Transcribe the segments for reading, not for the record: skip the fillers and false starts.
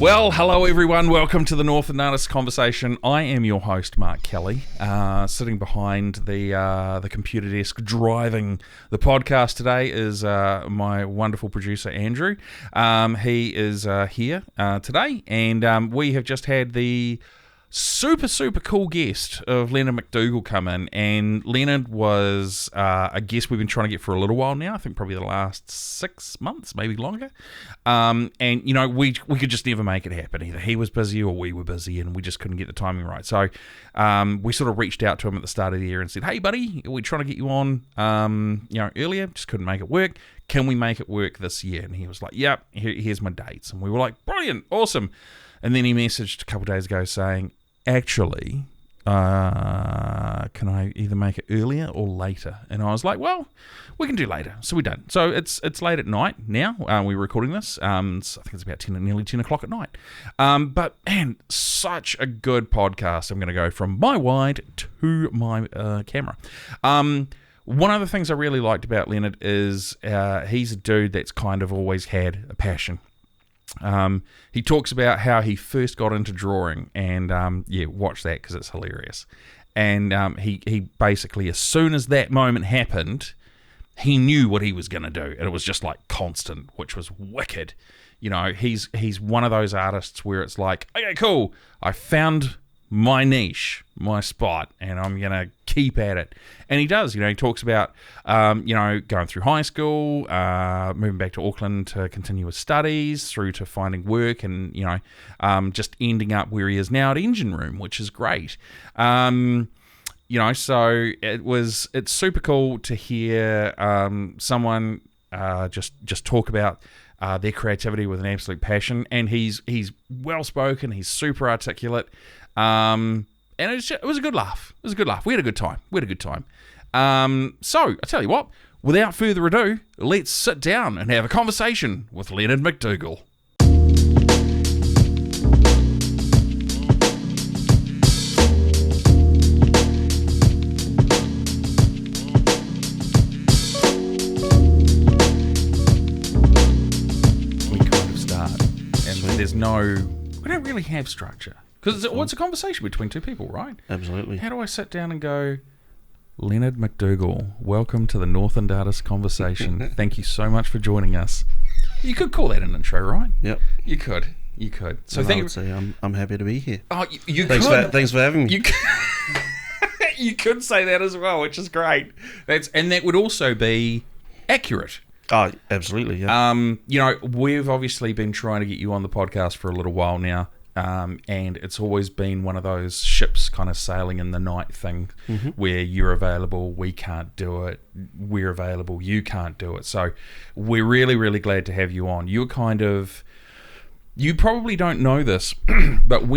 Well, hello everyone. Welcome to the Northland Artists Conversation. I am your host, Mark Kelly, sitting behind the computer desk, driving the podcast today is my wonderful producer, Andrew. He is here today, and we have just had the super cool guest of Leonard McDougall come in, and Leonard was a guest we've been trying to get for a little while now. I think probably the last 6 months, maybe longer. And you know, we could just never make it happen. Either he was busy or we were busy, and we just couldn't get the timing right. So we sort of reached out to him at the start of the year and said, "Hey, buddy, we're trying to get you on, earlier. Just couldn't make it work. Can we make it work this year?" And he was like, "Yep, here's my dates." And we were like, "Brilliant, awesome." And then he messaged a couple of days ago saying, "Actually, can I either make it earlier or later?" And I was like, "Well, we can do later." So we done. So it's late at night now. We're recording this. I think it's about nearly 10 o'clock at night. But man, such a good podcast. I'm going to go from my wide to my camera. One of the things I really liked about Leonard is he's a dude that's kind of always had a passion. He talks about how he first got into drawing, and watch that because it's hilarious. And he basically, as soon as that moment happened, he knew what he was going to do, and it was just like constant, which was wicked. You know, he's one of those artists where it's like, okay, cool, I found my niche, my spot, and I'm going to keep at it. And he does, he talks about, going through high school, moving back to Auckland to continue his studies, through to finding work, and, just ending up where he is now at NGEN Room, which is great. So it's super cool to hear someone just talk about their creativity with an absolute passion. And he's well-spoken, he's super articulate. And it was a good laugh. It was a good laugh. We had a good time. So, I tell you what, without further ado, let's sit down and have a conversation with Leonard McDougall. We kind of start, and we don't really have structure. Because it's a conversation between two people, right? Absolutely. How do I sit down and go, "Leonard McDougall, welcome to the Northland Artists Conversation. Thank you so much for joining us." You could call that an intro, right? Yep. You could. So I would say I'm happy to be here. Oh, you thanks could. Thanks for having me. You could say that as well, which is great. That would also be accurate. Oh, absolutely, yeah. We've obviously been trying to get you on the podcast for a little while now. And it's always been one of those ships kind of sailing in the night thing, where you're available, we can't do it, we're available, you can't do it. So we're really, really glad to have you on. You probably don't know this, but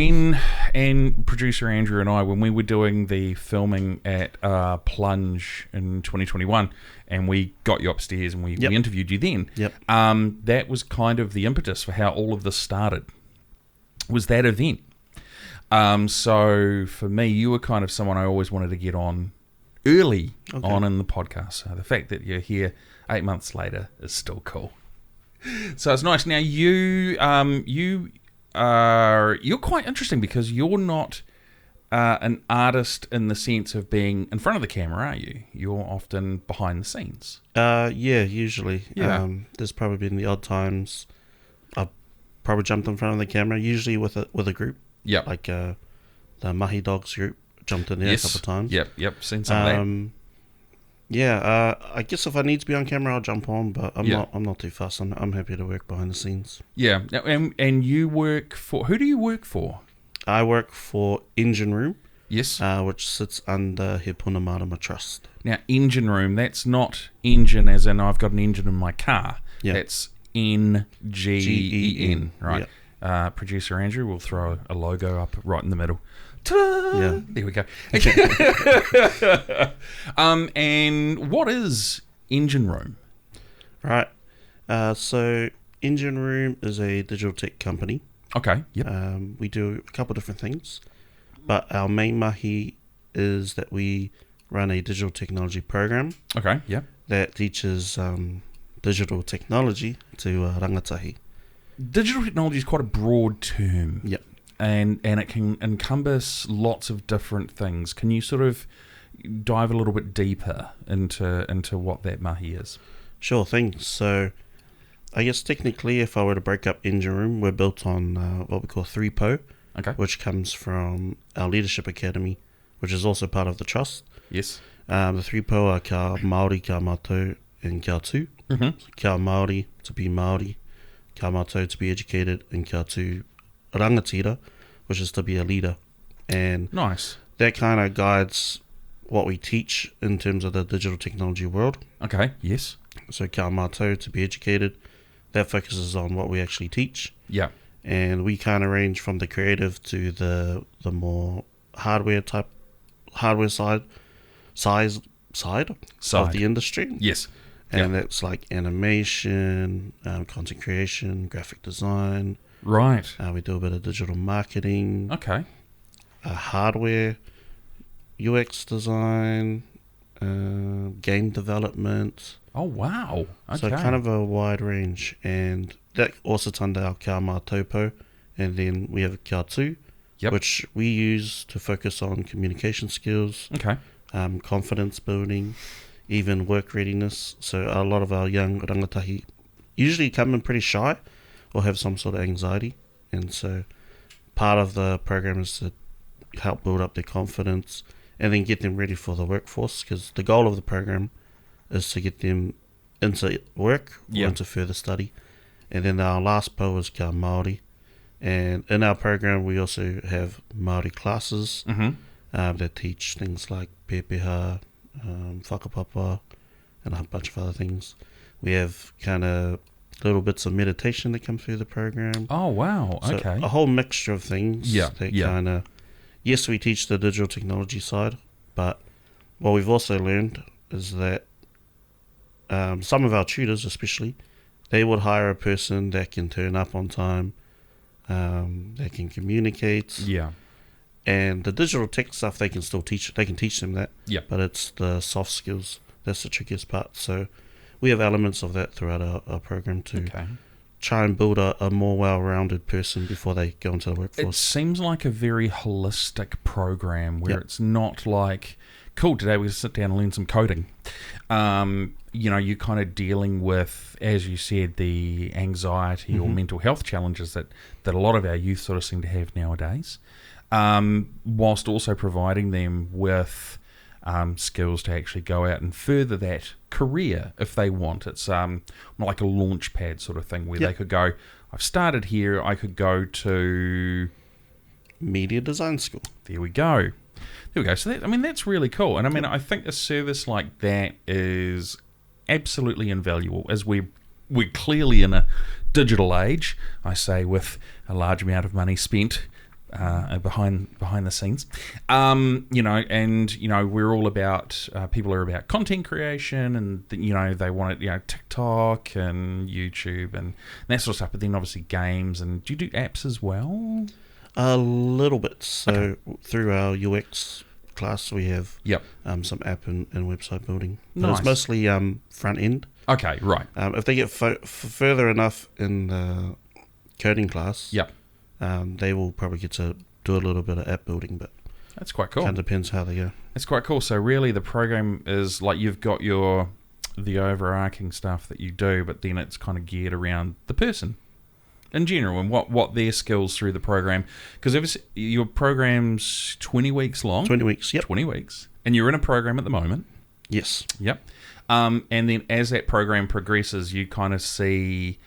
producer Andrew and I, when we were doing the filming at Plunge in 2021, and we got you upstairs and we interviewed you then, that was kind of the impetus for how all of this started. Was that event. So for me, you were kind of someone I always wanted to get on early on in the podcast. So the fact that you're here 8 months later is still cool. So it's nice. Now you're quite interesting because you're not an artist in the sense of being in front of the camera, are you? You're often behind the scenes. Usually. Yeah. There's probably been the odd times probably jumped in front of the camera, usually with a group. Yeah. Like the Mahi Dogs group, jumped in there a couple of times. Yep, seen some of that. I guess if I need to be on camera, I'll jump on, but I'm not too fussed. I'm happy to work behind the scenes. Yeah, and you work for, who do you work for? I work for NGEN Room. Yes. Which sits under He Puna Marama Trust. Now, NGEN Room, that's not engine as in I've got an engine in my car. Yeah. That's NGEN, right? Yeah. Producer Andrew will throw a logo up right in the middle. Ta-da! Yeah. There we go. And what is NGEN Room? Right. So NGEN Room is a digital tech company. Okay. Yep. We do a couple of different things, but our main mahi is that we run a digital technology program. Okay. Yep. That teaches digital technology to rangatahi. digital technology is quite a broad term. Yep. And it can encompass lots of different things. Can you sort of dive a little bit deeper into what that mahi is? Sure thing. So, I guess technically, if I were to break up NGEN Room, we're built on what we call 3PO, Okay. which comes from our Leadership Academy, which is also part of the Trust. Yes. The 3PO are kia Māori, kia mātou, and kia tū. Mm-hmm. Kia Māori, to be Māori, kia mātou, to be educated, and kia tū, rangatira, which is to be a leader. And Nice. that kind of guides what we teach in terms of the digital technology world. Okay. Yes. So kia mātou, to be educated, that focuses on what we actually teach. Yeah. And we kind of range from the creative to the more hardware side of the industry. Yes. And that's like animation, content creation, graphic design. Right. We do a bit of digital marketing, Okay. hardware, UX design, game development. Oh, wow. Okay. So kind of a wide range. And that also under our kia mātou. And then we have kia tū, Yep. which we use to focus on communication skills, Okay. confidence building, even work readiness. So a lot of our young rangatahi usually come in pretty shy or have some sort of anxiety. And so part of the program is to help build up their confidence and then get them ready for the workforce, because the goal of the program is to get them into work or into further study. And then our last po is kia Māori. And in our program, we also have Māori classes that teach things like pepeha, whakapapa, and a bunch of other things. We have kind of little bits of meditation that come through the program. Oh, wow. So Okay. a whole mixture of things that Yeah. kind of, yes, we teach the digital technology side, but what we've also learned is that some of our tutors, especially, they would hire a person that can turn up on time, that can communicate. Yeah. And the digital tech stuff, they can still teach. They can teach them that. Yeah. But it's the soft skills that's the trickiest part. So we have elements of that throughout our program to try and build a more well-rounded person before they go into the It workforce. seems like a very holistic program where it's not like, cool, today we sit down and learn some coding. You're kind of dealing with, as you said, the anxiety or mental health challenges that a lot of our youth sort of seem to have nowadays, whilst also providing them with skills to actually go out and further that career if they want. It's like a launch pad sort of thing where they could go, I've started here, I could go to Media design school. There we go. So that's really cool. And I think a service like that is absolutely invaluable, as we're clearly in a digital age, I say, with a large amount of money spent behind the scenes. We're all about, people are about content creation, and they want it, TikTok and YouTube and that sort of stuff, but then obviously games. And do you do apps as well? A little bit. So through our UX class, we have some app and website building. But it's mostly front end. Okay, right. If they get further enough in the coding class, they will probably get to do a little bit of app building, but that's quite cool. Kind of depends how they go. It's quite cool. So really the program is like you've got the overarching stuff that you do, but then it's kind of geared around the person in general and what their skills through the program. Because your program's 20 weeks long. 20 weeks, 20 weeks. And you're in a program at the moment. Yes. Yep. And then as that program progresses, you kind of see,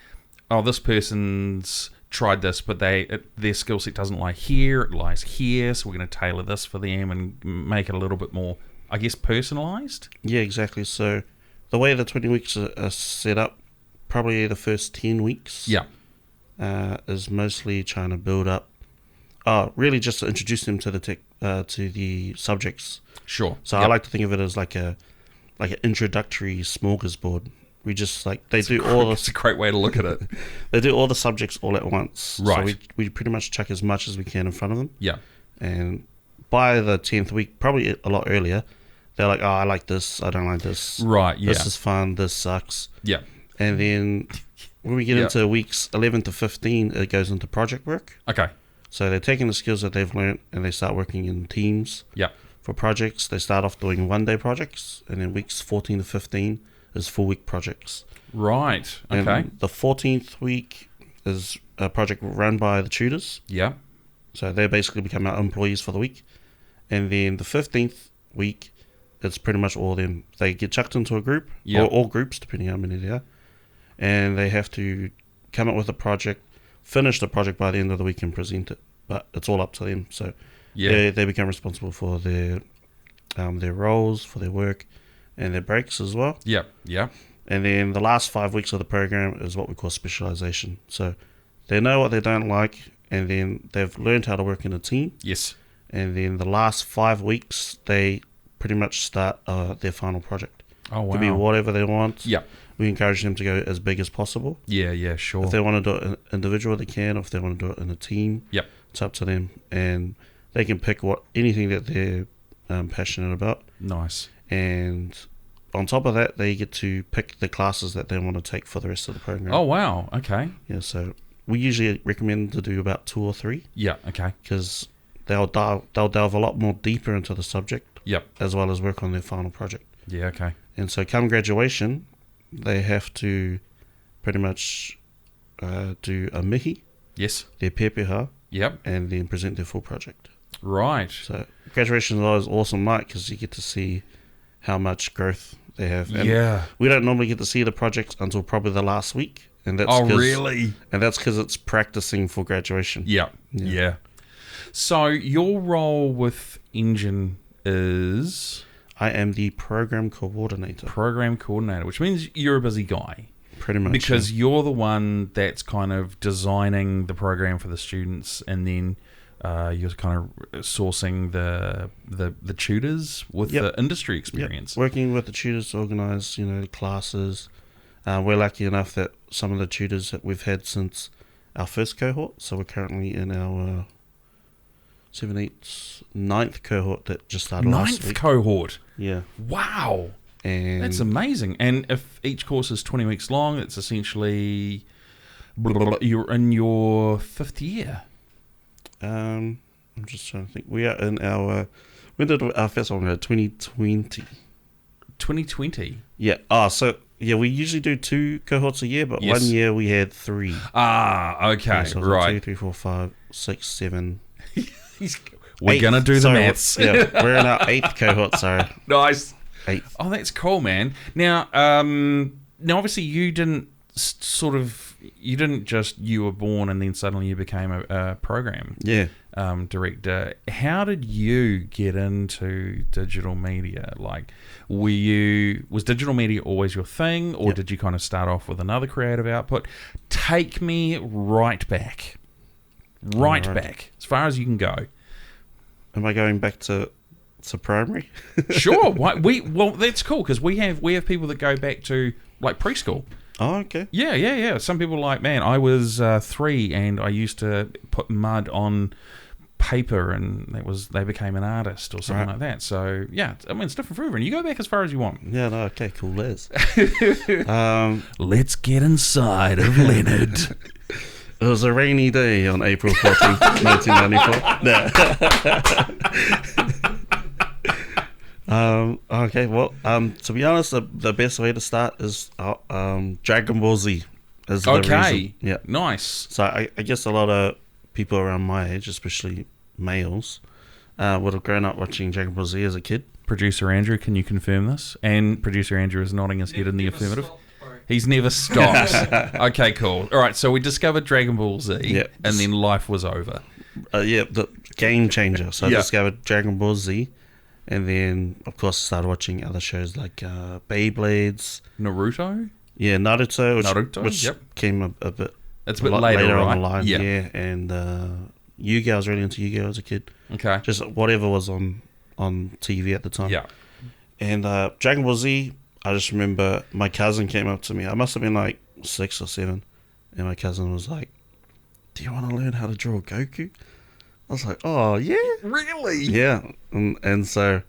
this person's tried this, but their skill set doesn't lie here, it lies here, so we're going to tailor this for them and make it a little bit more, I guess, personalised? Yeah, exactly. So the way the 20 weeks are set up, probably the first 10 weeks is mostly trying to build up, really just to introduce them to the tech, to the subjects. Sure. So I like to think of it as like an introductory smorgasbord. We just It's a great way to look at it. They do all the subjects all at once. Right. So we pretty much chuck as much as we can in front of them. Yeah. And by the 10th week, probably a lot earlier, they're like, I like this, I don't like this. Right, yeah. This is fun, this sucks. Yeah. And then when we get into weeks 11 to 15, it goes into project work. Okay. So they're taking the skills that they've learned and they start working in teams. Yep. For projects, they start off doing one-day projects, and then weeks 14 to 15 is full-week projects. Right. Okay. And the 14th week is a project run by the tutors. Yeah. So they basically become our employees for the week. And then the 15th week, it's pretty much all of them. They get chucked into a group, or all groups, depending on how many there are. And they have to come up with a project, finish the project by the end of the week and present it. But it's all up to them. So they become responsible for their roles, for their work, and their breaks as well. Yep. Yep. And then the last 5 weeks of the program is what we call specialization. So they know what they don't like, and then they've learned how to work in a team. Yes. And then the last 5 weeks, they pretty much start their final project. Oh, wow. It could be whatever they want. Yep. We encourage them to go as big as possible. Yeah, sure. If they want to do it individual, they can. If they want to do it in a team, it's up to them. And they can pick anything that they're passionate about. Nice. And on top of that, they get to pick the classes that they want to take for the rest of the program. Oh, wow. Okay. Yeah, so we usually recommend to do about 2 or 3. Yeah, okay. Because they'll delve a lot more deeper into the subject. Yep. As well as work on their final project. Yeah, okay. And so come graduation, they have to pretty much do a mihi. Yes. Their pepeha. Yep. And then present their full project. Right. So graduation is always awesome night because you get to see how much growth they have. And we don't normally get to see the projects until probably the last week. And that's really? And that's because it's practicing for graduation. Yeah. So your role with NGEN is? I am the program coordinator. Program coordinator, which means you're a busy guy. Pretty much. Because you're the one that's kind of designing the program for the students, and then you're kind of sourcing the tutors with the industry experience. Working with the tutors to organise, classes. We're lucky enough that some of the tutors that we've had since our first cohort, so we're currently in our 9th cohort that just started last week. 9th cohort? Yeah. Wow. And that's amazing. And if each course is 20 weeks long, it's essentially you're in your 5th year. I'm just trying to think. We are in our when did our first one go? 2020. 2020. Yeah. We usually do 2 cohorts a year, but 1 year we had 3. Okay. Yeah, so right. 2, 3, 4, 5, 6, 7. We're going to do the maths. Yeah, we're in our 8th cohort, sorry. Nice. 8th. Oh, that's cool, man. Now, obviously you didn't you were born and then suddenly you became a program director. How did you get into digital media? Like, was digital media always your thing, or did you kind of start off with another creative output? Take me right back. Right back, as far as you can go. Am I going back to primary? Sure. Well, that's cool because we have people that go back to like preschool. Oh, okay. Yeah. Some people are like, man, I was 3 and I used to put mud on paper and they became an artist or something like that. So yeah, I mean, it's different for everyone. You go back as far as you want. Yeah. No. Okay. Cool. Les. Let's get inside of Leonard. It was a rainy day on April 14th, 1994. Okay, well, to be honest, the best way to start is Dragon Ball Z. Is the reason. Yeah. Nice. So I guess a lot of people around my age, especially males, would have grown up watching Dragon Ball Z as a kid. Producer Andrew, can you confirm this? And producer Andrew is nodding his head in the affirmative. He's never stopped. Okay, cool. All right, so we discovered Dragon Ball Z, and then life was over. The game changer. So I discovered Dragon Ball Z, and then, of course, I started watching other shows like Beyblades. Naruto? Yeah, Naruto, which came a bit... It's a bit later on the line. Yeah, and Yu-Gi-Oh! I was really into Yu-Gi-Oh! As a kid. Okay. Just whatever was on TV at the time. Yeah. And Dragon Ball Z... I just remember my cousin came up to me. I must have been like 6 or 7. And my cousin was like, do you want to learn how to draw Goku? I was like, oh, yeah. Really? Yeah. And so,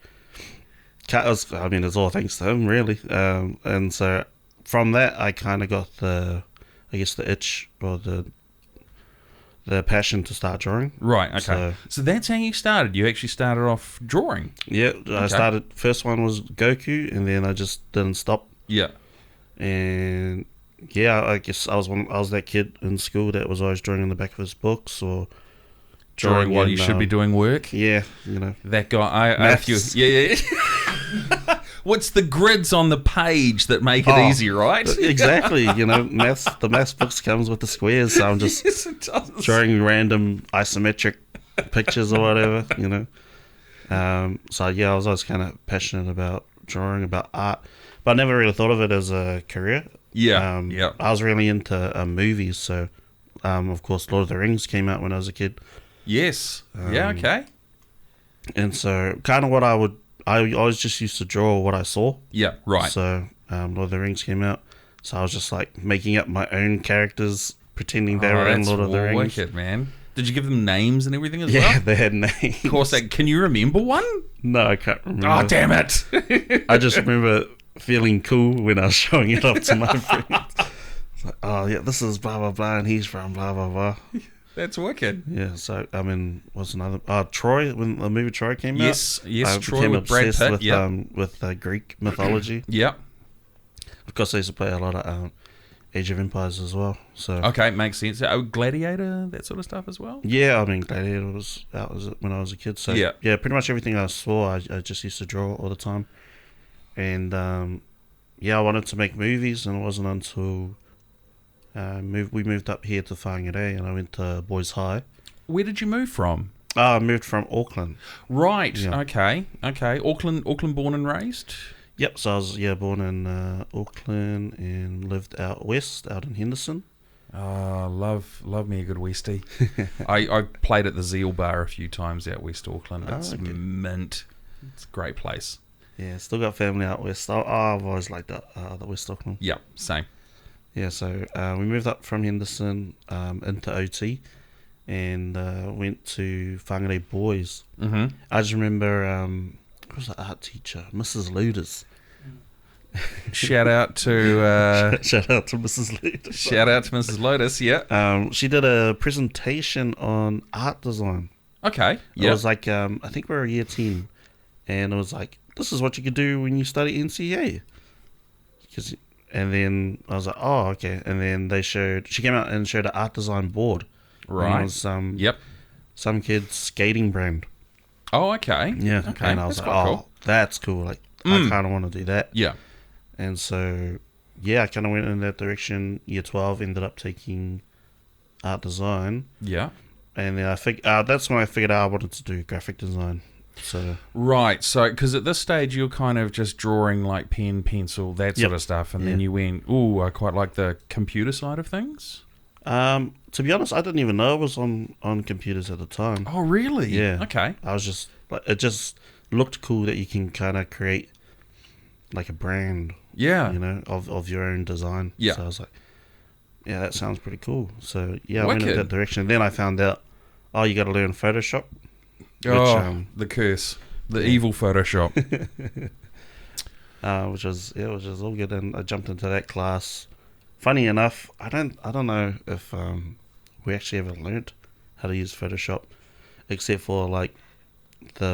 it's all thanks to him, really. And so from that, I kind of got a I guess, the itch or the passion to start drawing. Right, okay. So that's how you started. You actually started off drawing. Yeah, I started, first one was Goku, and then I just didn't stop. Yeah. And yeah, I guess I was that kid in school that was always drawing on the back of his books or Drawing while you should be doing work. Yeah, you know. That guy, I have you. Yeah. What's the grids on the page that make it easy, right? Exactly. You know, the maths books comes with the squares, so I'm just drawing random isometric pictures or whatever, you know. So yeah, I was always kind of passionate about drawing, about art, but I never really thought of it as a career. Yeah. I was really into movies, so of course Lord of the Rings came out when I was a kid. Yes. Yeah, okay. And so kind of what I always just used to draw what I saw. Yeah, right. So Lord of the Rings came out, so I was just like making up my own characters, pretending they were in Lord of the Rings. Wicked, man. Did you give them names and everything as well? Yeah, they had names. Of course. Can you remember one? No, I can't remember. Oh, damn it. I just remember feeling cool when I was showing it off to my friends. It's like, oh yeah, this is blah blah blah, and he's from blah blah blah. That's wicked. Yeah, so I mean, what's another? Troy, when the movie Troy came out. Yes, I Troy became with Brad obsessed Pitt. with Greek mythology. Yep. Of course, I used to play a lot of Age of Empires as well. So okay, makes sense. Gladiator, that sort of stuff as well. yeah, I mean, Gladiator was out when I was a kid. So yeah, pretty much everything I saw, I just used to draw all the time. And yeah, I wanted to make movies, and it wasn't until we moved up here to Whangarei, and I went to Boys High. Where did you move from? I moved from Auckland. Right. Yeah. Okay. Auckland born and raised. Yep. So I was born in Auckland and lived out west, out in Henderson. Oh, love me a good Westie. I played at the Zeal Bar a few times out West Auckland. It's mint. It's a great place. Yeah, still got family out west. I've always liked the West Auckland. Yeah, same. Yeah, so we moved up from Henderson into OT and went to Whangarei Boys. Mm-hmm. I just remember, what was the art teacher? Mrs. Luders. Shout out to shout out to Mrs. Luders. Shout out to Mrs. Lotus, yeah. She did a presentation on art design. Okay, yeah. It was like, I think we were year 10, and it was like, this is what you could do when you study NCA. And then I was like, oh, okay. And then she came out and showed an art design board. Right. And it was some kid's skating brand. Oh, okay. Yeah. Okay. And I was like, cool. That's cool. Like, I kind of want to do that. Yeah. And so, yeah, I kind of went in that direction. Year 12, ended up taking art design. Yeah. And then that's when I figured out I wanted to do graphic design. So right, so because at this stage you're kind of just drawing like pen, pencil, that sort of stuff, and then you went, "Ooh, I quite like the computer side of things." To be honest, I didn't even know I was on computers at the time. Oh, really? Yeah. Okay. I was just like, it just looked cool that you can kind of create like a brand. Yeah. You know, of your own design. Yeah. So I was like, yeah, that sounds pretty cool. So yeah, I went in that direction. Then I found out, you got to learn Photoshop. The curse, the evil Photoshop. which was all good, and I jumped into that class. Funny enough, I don't know if we actually ever learnt how to use Photoshop, except for like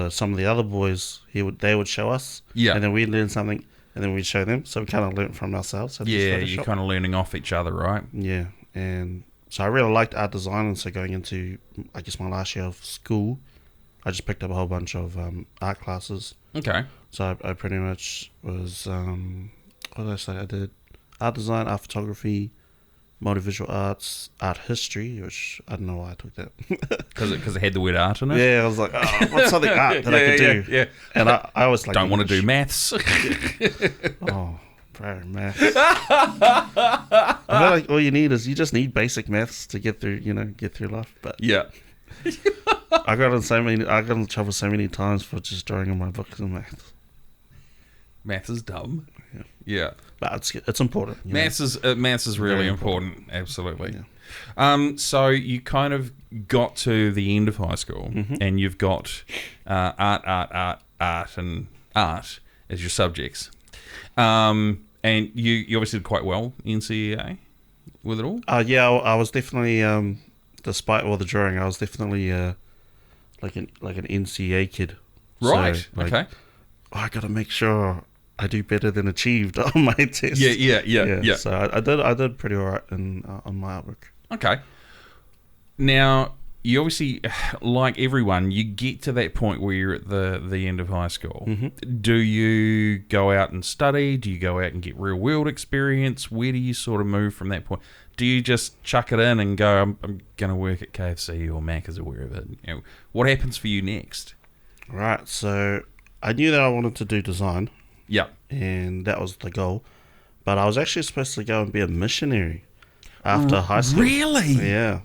some of the other boys. They would show us, and then we'd learn something, and then we'd show them. So we kind of learnt from ourselves how to use Photoshop. You're kind of learning off each other, right? Yeah, and so I really liked art design, and so going into, I guess, my last year of school, I just picked up a whole bunch of art classes. Okay. So I pretty much was, what did I say? I did art design, art photography, motor visual arts, art history, which I don't know why I took that. Because it had the word art in it? Yeah, I was like, what's something art that I could do? Yeah. And I always like don't want to do maths. Oh, bro, maths. I feel like all you just need basic maths to get through life. But yeah. I got in trouble so many times for just drawing on my books in maths. Maths is dumb. Yeah. But it's important. Maths is really important. Absolutely. Yeah. So you kind of got to the end of high school, and you've got art, and art as your subjects. And you obviously did quite well in CEA. with it all? Yeah, I was definitely, despite all the drawing, I was definitely like an NCA kid. Right. So, like, Okay. I got to make sure I do better than achieved on my test. Yeah. So I did pretty alright on my artwork. Okay. Now, you obviously, like everyone, you get to that point where you're at the end of high school. Mm-hmm. Do you go out and study? Do you go out and get real world experience? Where do you sort of move from that point? Do you just chuck it in and go, I'm going to work at KFC or Macca's or wherever? You know, what happens for you next? Right. So I knew that I wanted to do design, Yeah. and that was the goal. But I was actually supposed to go and be a missionary after high school. Really? Yeah.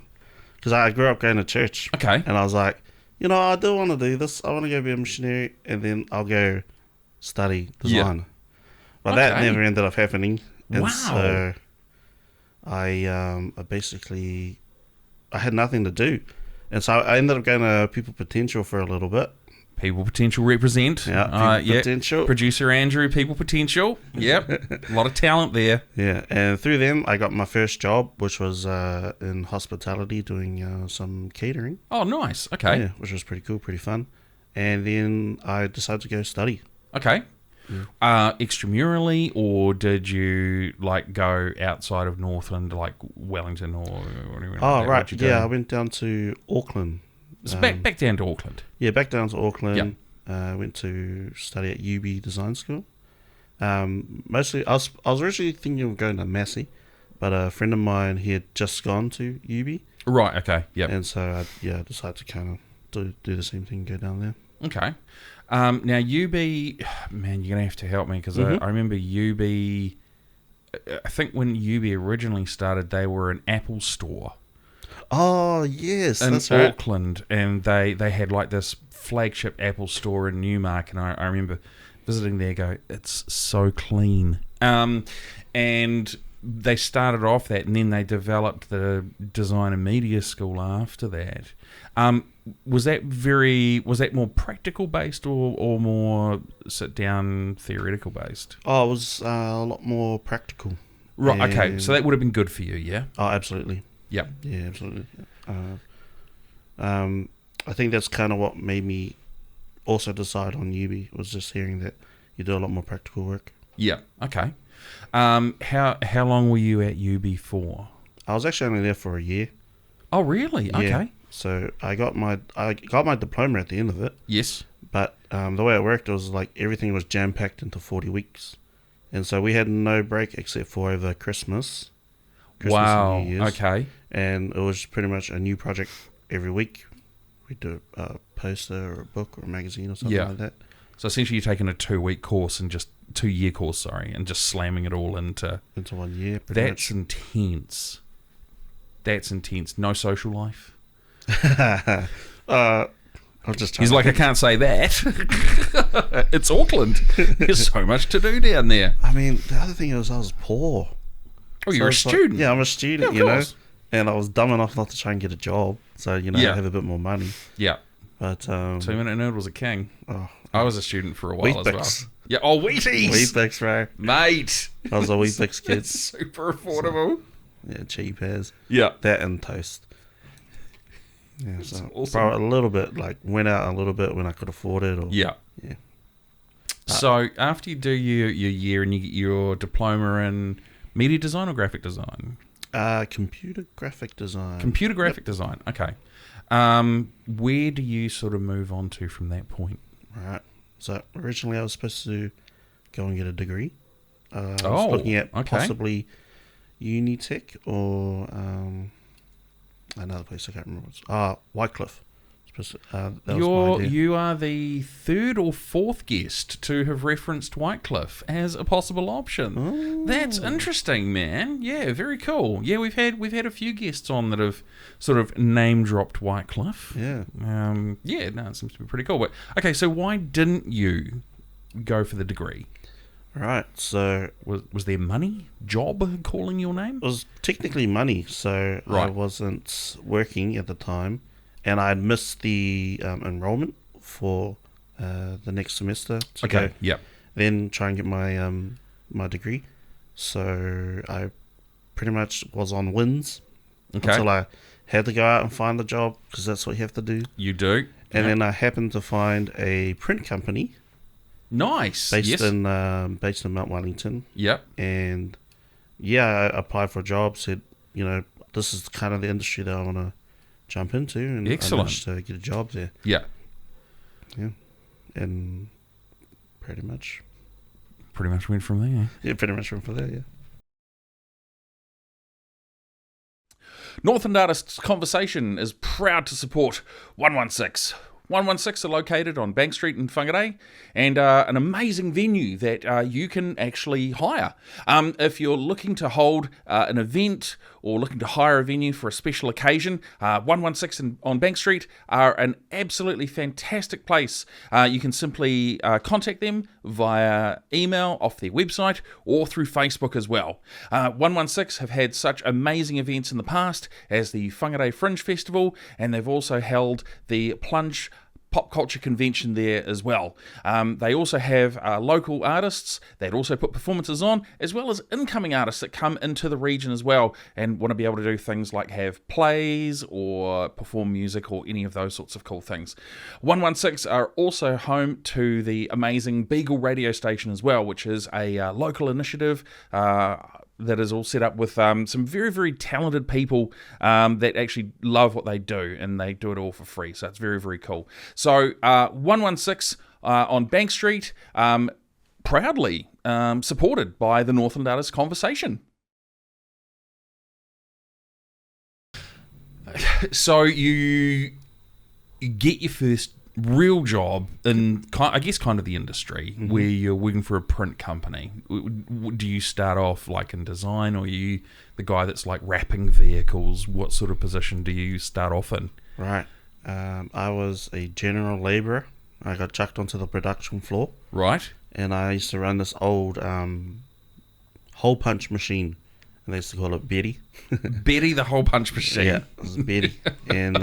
Because I grew up going to church. Okay. And I was like, I do want to do this. I want to go be a missionary, and then I'll go study design. Yeah. But that never ended up happening. And Wow. so I basically, I had nothing to do. And so I ended up going to People Potential for a little bit. People Potential represent. Yeah, People Potential. Producer Andrew, People Potential. Yep. A lot of talent there. Yeah, and through them, I got my first job, which was in hospitality, doing some catering. Oh, nice. Okay. Yeah, which was pretty cool, pretty fun. And then I decided to go study. Okay. Yeah. Extramurally, or did you like go outside of Northland, like Wellington or whatever? Oh, right. Yeah, I went down to Auckland. So back down to Auckland. Yeah, back down to Auckland. Yep. Went to study at UB Design School. Mostly, I was originally thinking of going to Massey, but a friend of mine, he had just gone to UB. Right, okay, yep. And so, I decided to kind of do the same thing, go down there. Okay. Now, UB, man, you're going to have to help me, because I remember UB, I think when UB originally started, they were an Apple store. Oh, yes, in that's right. Auckland, and they had like this flagship Apple store in Newmark, and I remember visiting there, go, it's so clean. And they started off that, and then they developed the design and media school after that. Was that more practical based or more sit down theoretical based? Oh, it was a lot more practical. Right. Okay. So that would have been good for you, yeah. Oh, absolutely. Yep. Yeah, absolutely. I think that's kind of what made me also decide on UB, was just hearing that you do a lot more practical work. Yeah. Okay. How long were you at UB for? I was actually only there for a year. Oh, really? Yeah. Okay. So I got my diploma at the end of it. Yes. But the way it worked was like everything was jam packed into 40 weeks, and so we had no break except for over Christmas. Wow. And New Year's. Okay. And it was pretty much a new project every week. We'd do a poster or a book or a magazine or something like that. So essentially, you're taking a 2-week course and just 2-year course, and just slamming it all into 1 year. That's intense. That's intense. No social life. I'm just. He's like, I can't say that. It's Auckland. There's so much to do down there. I mean, the other thing is I was poor. Oh, you're a student. Yeah, I'm a student. Yeah, of course. And I was dumb enough not to try and get a job, so have a bit more money. Yeah. But 2-minute nerd was a king. Oh, I was a student for a while Weet-Bix. as well. Yeah. Oh, Wheaties. Weet-Bix, bro. Mate. I was a Weet-Bix kid. It's super affordable. Yeah, cheap as. Yeah. That and toast. Yeah, so awesome. Probably a little bit, like went out a little bit when I could afford it. Or, Yeah. Yeah. So after you do your year and you get your diploma in media design or graphic design? Computer graphic design. Computer graphic design. Okay. Where do you sort of move on to from that point? Right. So originally I was supposed to go and get a degree. I was looking at possibly Unitech or another place I can't remember. Wycliffe. You are the third or fourth guest to have referenced Wycliffe as a possible option. Oh. That's interesting, man. Yeah, very cool. Yeah, we've had a few guests on that have sort of name dropped Wycliffe. Yeah. It seems to be pretty cool. But okay, so why didn't you go for the degree? Right. So was there money, job calling your name? It was technically money. So Right. I wasn't working at the time. And I'd missed the enrollment for the next semester to go. Yep. Then try and get my my degree. So I pretty much was on wins Okay. until I had to go out and find a job because that's what you have to do. You do. And then I happened to find a print company Nice. based in Mount Wellington. Yep. And yeah, I applied for a job. Said, this is kind of the industry that I want to jump into, and Excellent. I managed to get a job there. Yeah. Yeah, and pretty much went from there. Yeah, pretty much went for that. Yeah. Northland Artists Conversation is proud to support 116. 116 are located on Bank Street in Whangarei, and an amazing venue that you can actually hire. If you're looking to hold an event or looking to hire a venue for a special occasion, 116 on Bank Street are an absolutely fantastic place. You can simply contact them via email off their website or through Facebook as well. 116 have had such amazing events in the past as the Whangarei Fringe Festival, and they've also held the Plunge Pop Culture Convention there as well. They also have local artists that also put performances on, as well as incoming artists that come into the region as well and want to be able to do things like have plays or perform music or any of those sorts of cool things. 116 are also home to the amazing Beagle radio station as well, which is a local initiative that is all set up with some very, very talented people that actually love what they do, and they do it all for free. So it's very, very cool. So 116 on Bank Street, proudly supported by the Northland Artists Conversation. So you get your first real job in, I guess, kind of the industry where you're working for a print company. Do you start off like in design, or are you the guy that's like wrapping vehicles? What sort of position do you start off in? Right. I was a general labourer. I got chucked onto the production floor. Right. And I used to run this old hole punch machine. And they used to call it Betty. Betty the hole punch machine. Yeah, it was Betty. And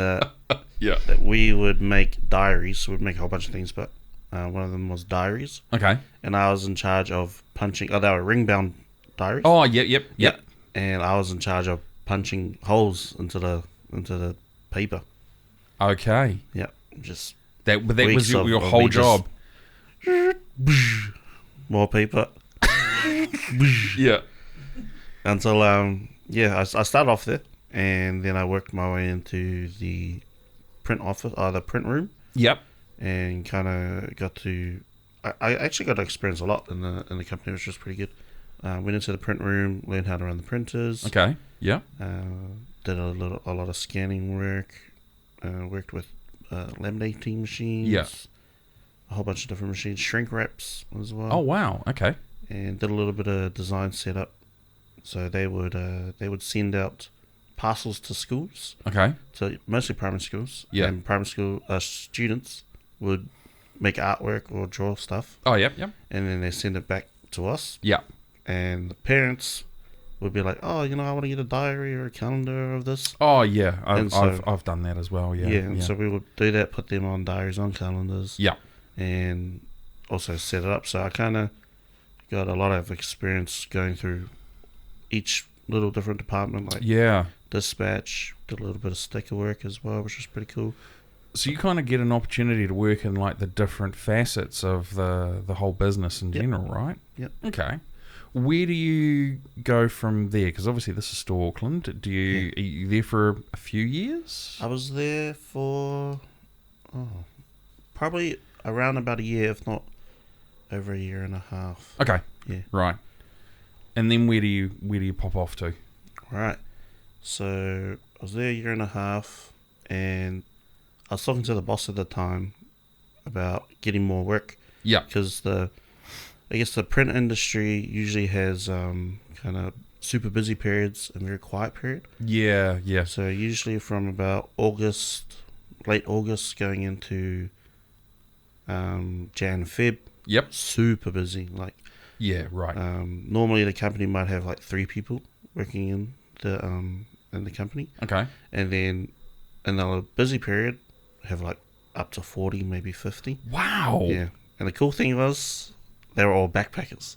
yeah, we would make diaries. So we'd make a whole bunch of things, but one of them was diaries. Okay. And I was in charge of punching. Oh, they were ring-bound diaries. Oh, yep. And I was in charge of punching holes into the paper. Okay. Yeah, just that was your whole job. More paper. Yeah. Until I started off there, and then I worked my way into the print office, the print room. Yep. And kind of got to, I actually got to experience a lot in the company, which was pretty good. Went into the print room, learned how to run the printers. Okay. Yeah. Did a lot of scanning work. Worked with laminating machines. Yeah. A whole bunch of different machines, shrink wraps as well. Oh wow. Okay. And did a little bit of design setup. So they would send out parcels to schools. Okay. So mostly primary schools. Yeah. And primary school students would make artwork or draw stuff. Oh yep. And then they send it back to us. Yeah. And the parents would be like, oh, I want to get a diary or a calendar of this. Oh yeah. So I've done that as well. Yeah. And so we would do that, put them on diaries, on calendars. Yeah. And also set it up. So I kind of got a lot of experience going through each little different department, like dispatch, did a little bit of sticker work as well, which was pretty cool. So you kind of get an opportunity to work in like the different facets of the whole business in general, right? Yep. Okay. Where do you go from there? Because obviously this is still Auckland. Are you there for a few years? I was there for probably around about a year, if not over a year and a half. Okay. Yeah. Right. And then where do you pop off to? Right. So I was there a year and a half, and I was talking to the boss at the time about getting more work. Yeah. Because I guess the print industry usually has kind of super busy periods and very quiet period. Yeah. So usually from about late August going into Jan, Feb. Yep. Super busy. Like. Yeah, right. Normally the company might have like 3 people working in the company. Okay. And then in the busy period have like up to 40, maybe 50. Wow. Yeah. And the cool thing was they were all backpackers.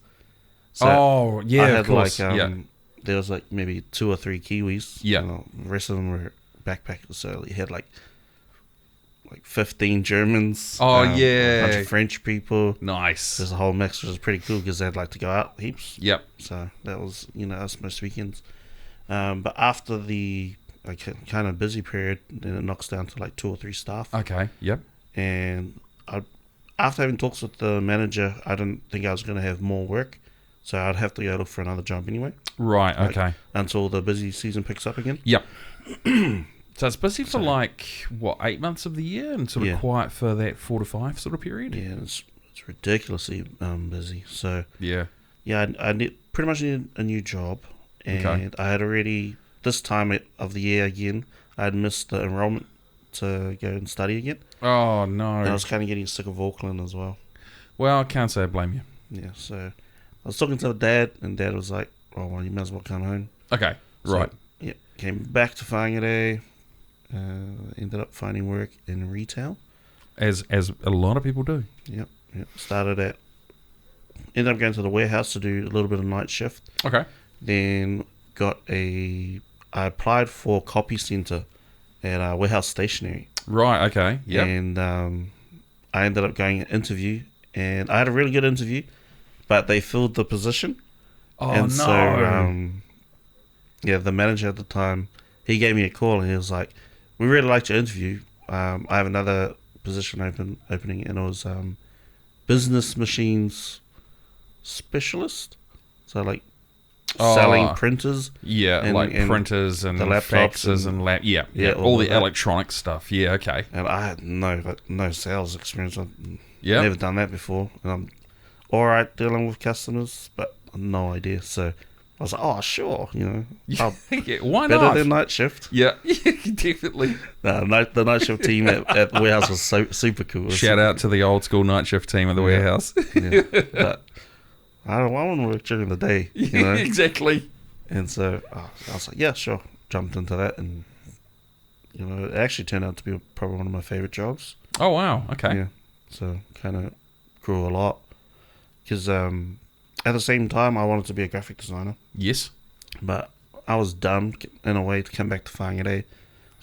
So I had of course. there was like maybe 2 or 3 Kiwis. Yeah. The rest of them were backpackers. So you had like 15 Germans. Oh, a bunch yeah. of French people. Nice. There's a whole mix, which was pretty cool because they'd like to go out heaps. Yep. So that was, us most weekends. But after the kind of busy period, then it knocks down to like 2 or 3 staff. Okay. Yep. And after having talks with the manager, I didn't think I was going to have more work. So I'd have to go look for another job anyway. Right. Okay. Until the busy season picks up again. Yep. So it's busy for 8 months of the year and sort of quiet for that 4 to 5 sort of period? Yeah, it's ridiculously busy. So yeah. Yeah, I pretty much needed a new job. And I had already, this time of the year again, I had missed the enrollment to go and study again. Oh, no. And I was kind of getting sick of Auckland as well. Well, I can't say I blame you. Yeah, so I was talking to Dad, and Dad was like, oh, well, you might as well come home. Okay, right. So, yeah, came back to Whangarei, ended up finding work in retail. As a lot of people do. Yep. Ended up going to the warehouse to do a little bit of night shift. Okay. Then I applied for copy center at Warehouse Stationery. Right, okay, yeah. And I ended up going an interview, and I had a really good interview, but they filled the position. Oh, and no. So, the manager at the time, he gave me a call, and he was like, we really liked your interview. I have another position opening, and it was business machines specialist. So, like, selling printers. Yeah, and printers and the laptops faxes and all the electronic stuff. Yeah, okay. And I had no sales experience. I've Yeah. never done that before. And I'm all right dealing with customers, but no idea. So I was like, oh, sure, Yeah, why better not? than night shift. Yeah, definitely. The night shift team at the warehouse was super cool. Shout out to the old school night shift team at the warehouse. Yeah, but I want to work during the day, Exactly. And so I was like, yeah, sure. Jumped into that, and it actually turned out to be probably one of my favorite jobs. Oh, wow. Okay. Yeah. So kind of grew a lot because at the same time I wanted to be a graphic designer. Yes. But I was dumb in a way to come back to Whangarei.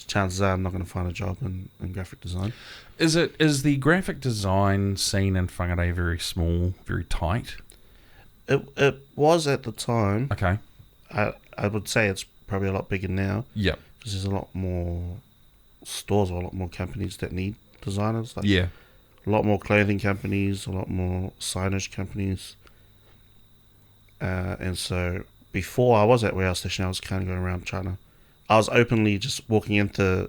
Chances are I'm not going to find a job in graphic design. Is the graphic design scene in Whangarei very small, very tight? It was at the time. Okay. I would say it's probably a lot bigger now. Yep. Because there's a lot more stores or a lot more companies that need designers. Like yeah. A lot more clothing companies, a lot more signage companies. And so before I was at Warehouse Station, I was kind of going around I was openly just walking into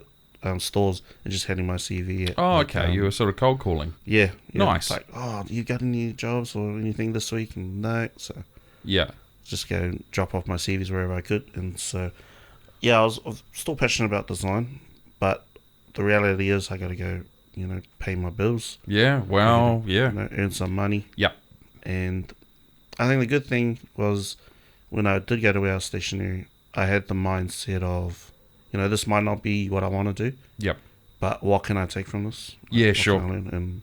stores and just handing my CV. Okay. You were sort of cold calling. Yeah. Nice. Like, oh, you got any jobs or anything this week? And no. So yeah. Just go and drop off my CVs wherever I could. And so, I was still passionate about design, but the reality is I got to go, pay my bills. Yeah, well, earn some money. Yep. And I think the good thing was when I did go to Warehouse Stationery, I had the mindset of, this might not be what I want to do. Yep. But what can I take from this? Yeah, sure. And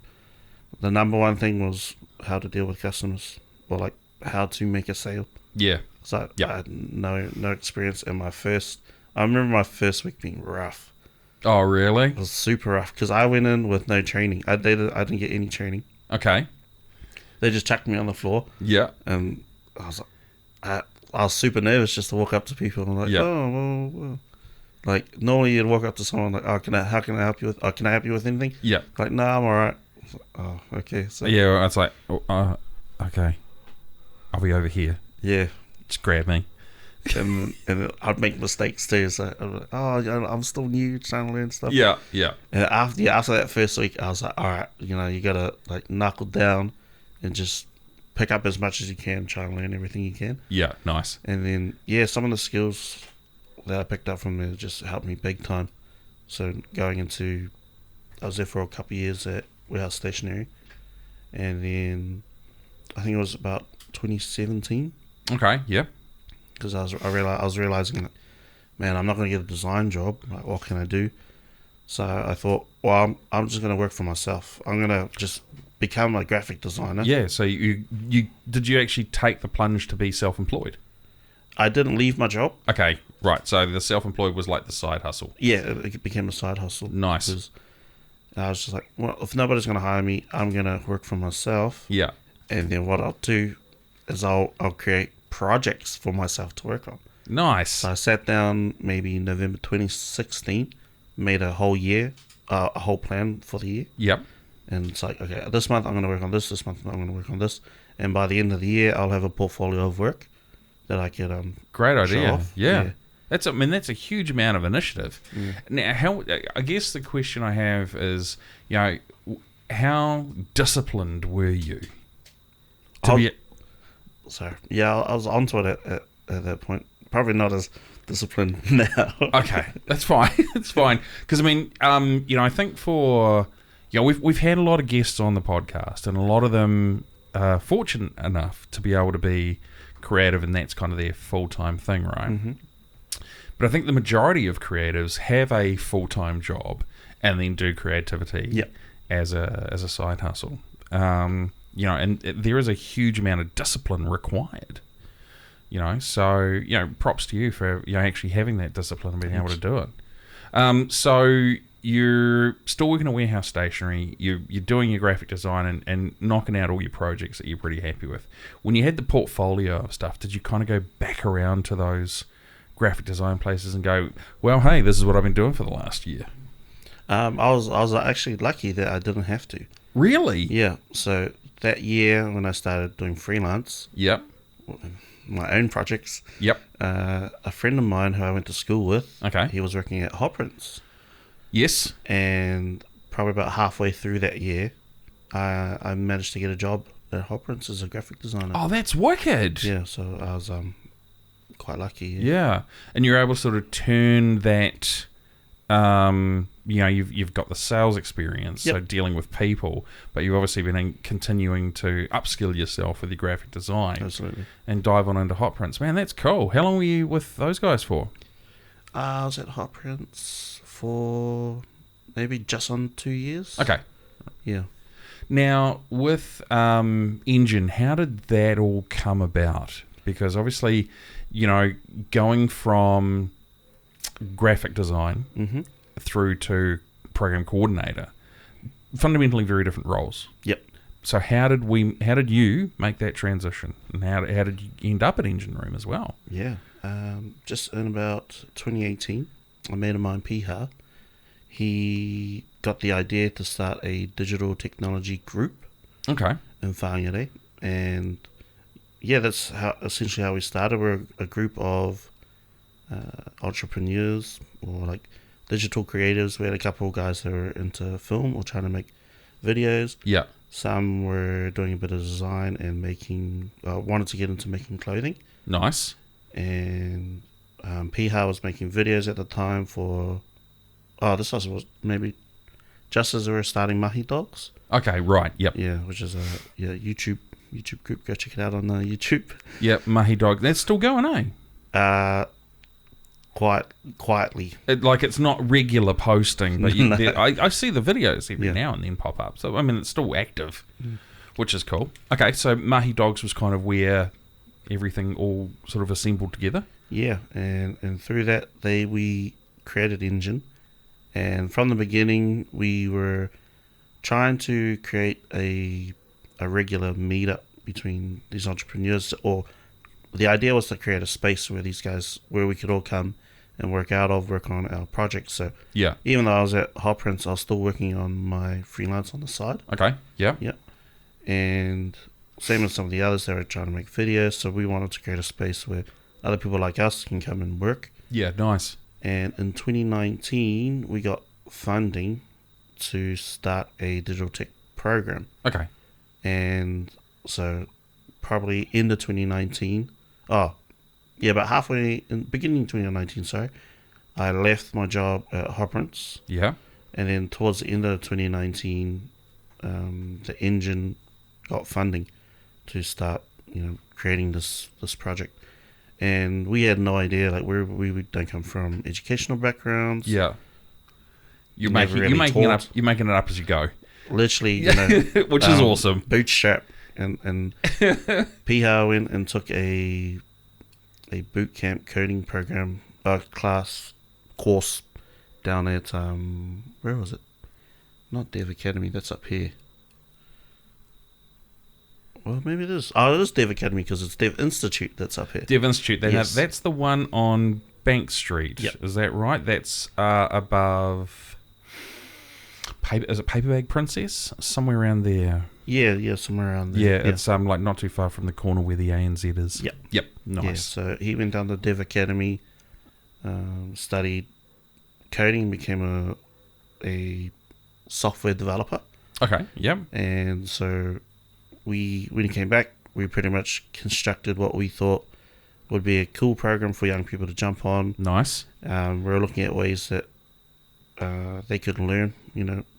the number one thing was how to deal with customers, or how to make a sale. Yeah. So I had no experience in I remember my first week being rough. Oh, really? It was super rough because I went in with no training. I didn't get any training. Okay. They just chucked me on the floor. Yeah. And I was I was super nervous just to walk up to people and well. Like normally you'd walk up to someone like, oh, how can I help you with? Oh, can I help you with anything? Yeah. Like, no, I'm all right. Oh, okay. So yeah, it's like, okay, I'll be over here. Yeah. Just grab me. and I'd make mistakes too. So I'm like, I'm still new, trying to learn stuff. Yeah. And after that first week, I was like, all right, you gotta knuckle down and just pick up as much as you can, try and learn everything you can. Yeah, nice. And then some of the skills that I picked up from there just helped me big time. So I was there for a couple of years at Warehouse Stationery, and then I think it was about 2017. Okay, yeah. Because I was realizing that, man, I'm not going to get a design job. Like, what can I do? So I thought, well, I'm just going to work for myself. I'm going to just become a graphic designer. Yeah. So you did you actually take the plunge to be self-employed? I didn't leave my job. Okay, right. So the self-employed was like the side hustle. Yeah, it became a side hustle. Nice. Because I was just like, well, if nobody's going to hire me, I'm going to work for myself. Yeah. And then what I'll do is I'll create projects for myself to work on. Nice. So I sat down maybe November 2016, made a whole year, a whole plan for the year. Yep. And it's like, okay, this month I'm going to work on this month I'm going to work on this. And by the end of the year, I'll have a portfolio of work that I could Great idea. show off. Yeah. That's a huge amount of initiative. Yeah. Now, I guess the question I have is, how disciplined were you? Sorry. Yeah, I was onto it at that point. Probably not as disciplined now. Okay, that's fine. It's fine. Because, I think we've had a lot of guests on the podcast, and a lot of them are fortunate enough to be able to be creative, and that's kind of their full-time thing, right? Mm-hmm. But I think the majority of creatives have a full-time job and then do creativity as a side hustle. And there is a huge amount of discipline required. So props to you for actually having that discipline and being able to do it. So you're still working at Warehouse Stationery. You're doing your graphic design and knocking out all your projects that you're pretty happy with. When you had the portfolio of stuff, did you kind of go back around to those graphic design places and go, well, hey, this is what I've been doing for the last year? I was actually lucky that I didn't have to. Really? Yeah. So that year when I started doing freelance, Yep. my own projects, Yep. A friend of mine who I went to school with, Okay. he was working at Hot Prints. Yes. And probably about halfway through that year, I managed to get a job at Hot Prints as a graphic designer. Oh, that's wicked. Yeah, so I was quite lucky. Yeah. And you're able to sort of turn that, you've got the sales experience, so dealing with people, but you've obviously been continuing to upskill yourself with your graphic design. Absolutely. And dive on into Hot Prints. Man, that's cool. How long were you with those guys for? I was at Hot Prints for maybe just on 2 years. Okay. Yeah. Now, with NGEN, how did that all come about? Because obviously, going from graphic design through to program coordinator, fundamentally very different roles. Yep. So how did you make that transition, and how did you end up at NGEN Room as well? Yeah. Just in about 2018, a mate of mine, Piha, he got the idea to start a digital technology group. Okay. In Whangarei. And yeah, that's essentially how we started. We're a group of entrepreneurs or like digital creatives. We had a couple of guys that were into film or trying to make videos. Yeah. Some were doing a bit of design and wanted to get into making clothing. Nice. And Piha was making videos at the time for... Oh, this was maybe just as we were starting Mahi Dogs. Okay, right, yep. Yeah, which is a YouTube group. Go check it out on YouTube. Yep, Mahi Dog. That's still going, eh? Quietly. It's not regular posting, but No. I see the videos every now and then pop up. So, it's still active, which is cool. Okay, so Mahi Dogs was kind of where everything all sort of assembled together. Yeah, and through that, we created NGEN. And from the beginning, we were trying to create a regular meetup between these entrepreneurs, or the idea was to create a space where we could all come and work on our projects. So yeah, even though I was at Hot Prints, I was still working on my freelance on the side. Okay, yeah. And same as some of the others that were trying to make videos. So we wanted to create a space where other people like us can come and work. Yeah, nice. And in 2019, we got funding to start a digital tech program. Okay. And so probably end of 2019, about halfway, beginning of 2019, sorry, I left my job at Hot Prints. Yeah. And then towards the end of 2019, the NGEN got funding to start, creating this project. And we had no idea, we don't come from educational backgrounds. Yeah. You're making it up as you go. Literally, which is awesome. Bootstrap. And Piha went and took a a boot camp coding program, course down at where was it? Not Dev Academy. That's up here. Well, maybe it is. Oh, it is Dev Academy because it's Dev Institute that's up here. Dev Institute. Yes. That's the one on Bank Street. Yep. Is that right? That's above. Is it Paperbag Princess? Somewhere around there. Yeah, somewhere around there. Yeah, it's like not too far from the corner where the ANZ is. Yep. Nice. Yeah, so he went down to Dev Academy, studied coding, became a software developer. Okay. Yep. And so when he came back, we pretty much constructed what we thought would be a cool program for young people to jump on. Nice. We're looking at ways that they could learn,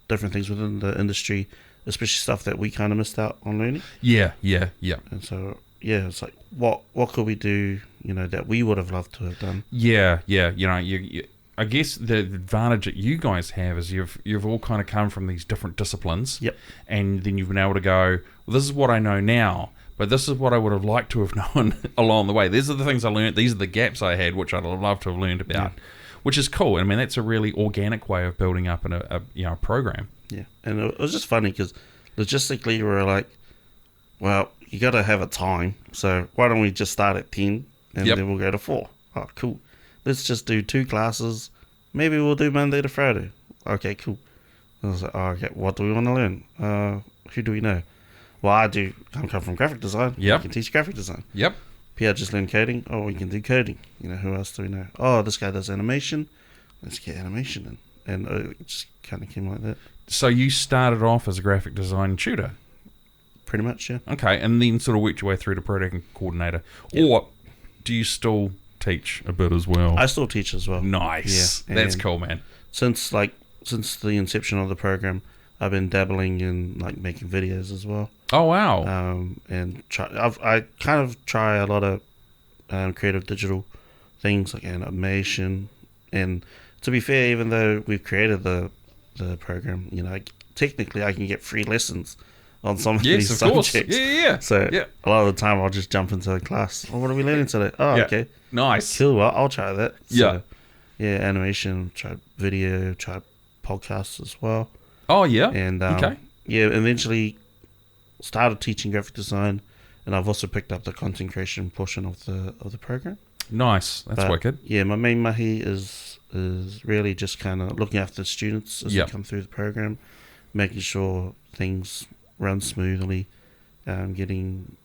different things within the industry, especially stuff that we kind of missed out on learning. Yeah. And so, it's like, what could we do, that we would have loved to have done? Yeah. You I guess the advantage that you guys have is you've all kind of come from these different disciplines. Yep. And then you've been able to go, well, this is what I know now, but this is what I would have liked to have known along the way. These are the things I learned. These are the gaps I had, which I'd have loved to have learned about, which is cool. I mean, that's a really organic way of building up a program. Yeah. And it was just funny because logistically we were like, well, you got to have a time. So why don't we just start at 10 and then we'll go to 4? Oh, cool. Let's just do 2 classes. Maybe we'll do Monday to Friday. Okay, cool. I was like, okay, what do we want to learn? Who do we know? Well, I come from graphic design. Yep. I can teach graphic design. Yep. Pierre just learned coding. Oh, we can do coding. Who else do we know? Oh, this guy does animation. Let's get animation in. And it just kind of came like that. So you started off as a graphic design tutor? Pretty much, yeah. Okay, and then sort of worked your way through to product coordinator. Yep. Or do you still teach a bit as well? I still teach as well. Nice. Yeah, that's cool, man. Since the inception of the program, I've been dabbling in making videos as well. Oh wow. And I kind of try a lot of creative digital things like animation. And to be fair, even though we've created the program, technically I can get free lessons on some of these subjects. Yeah. So a lot of the time I'll just jump into the class. Oh, what are we learning today? Oh, okay. Nice. Cool. Well, I'll try that. So, animation, try video, try podcasts as well. Oh, yeah. And okay. Eventually started teaching graphic design, and I've also picked up the content creation portion of the program. Nice. That's wicked. Yeah, my main mahi is really just kind of looking after the students as they come through the program, making sure things run smoothly, getting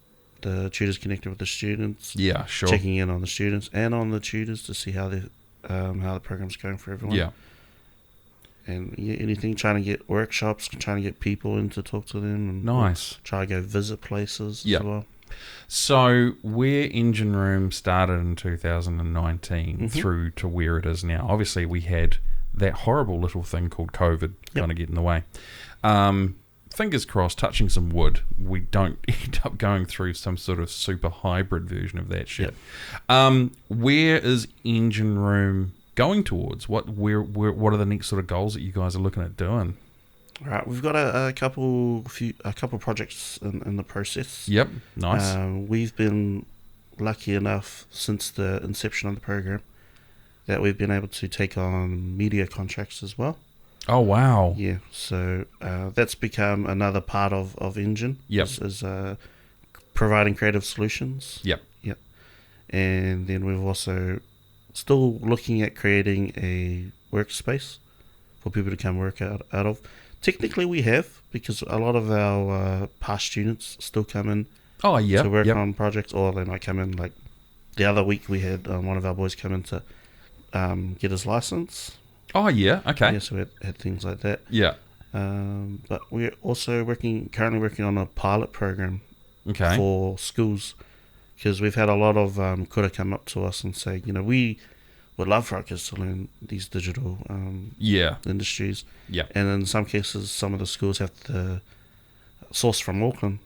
the tutors connected with the students. Yeah, sure. Checking in on the students and on the tutors to see how the program's going for everyone. Yeah. And anything, trying to get workshops, trying to get people in to talk to them. And nice. Try to go visit places as well. So where NGEN Room started in 2019 through to where it is now, obviously we had that horrible little thing called COVID kind of get in the way. Fingers crossed, touching some wood, we don't end up going through some sort of super hybrid version of that shit. Where is NGEN Room going towards? What are the next sort of goals that you guys are looking at doing? Right, we've got a couple projects in the process. Yep, nice. We've been lucky enough since the inception of the program that we've been able to take on media contracts as well. Oh wow! Yeah, so that's become another part of NGEN. Yep. Is providing creative solutions. Yep. And then we've also still looking at creating a workspace for people to come work out of. Technically, we have, because a lot of our past students still come in to work on projects, or they might come in, like the other week we had one of our boys come in to get his license. Oh, yeah, okay. Yeah, so we had things like that. Yeah. But we're also currently working on a pilot program for schools, because we've had a lot of kura come up to us and say, we would love for our kids to learn these digital industries. Yeah. And in some cases, some of the schools have to source from Auckland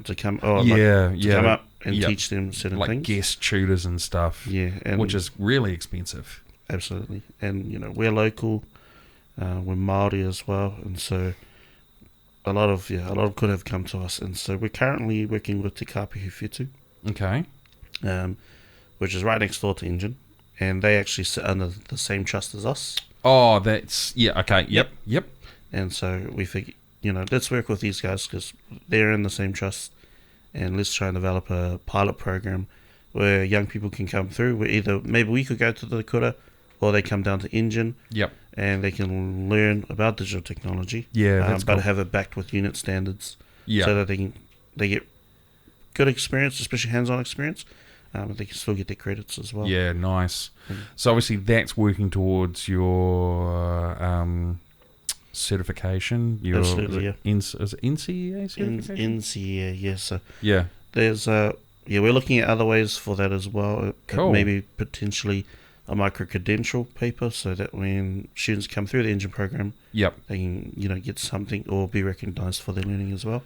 to come up and teach them certain things. Like guest tutors and stuff. Yeah. Which is really expensive. Absolutely. And, we're local. We're Māori as well. And so a lot of kura have come to us. And so we're currently working with Te Kāpihi Whetū. Okay. which is right next door to NGEN, and they actually sit under the same trust as us. Oh, that's okay. Yep. And so we figured, let's work with these guys because they're in the same trust, and let's try and develop a pilot program where young people can come through. Maybe we could go to the kura, or they come down to NGEN. Yep. And they can learn about digital technology. Yeah, that's but cool. have it backed with unit standards. Yeah. So that they get good experience, especially hands-on experience. But they can still get their credits as well. Yeah, nice. So obviously that's working towards your certification. Your, Absolutely, yeah. Is it NCEA certification? NCEA, yes. So Yeah. there's we're looking at other ways for that as well. Cool. Maybe potentially a micro-credential paper so that when students come through the NGEN program, Yep. they can, get something or be recognised for their learning as well.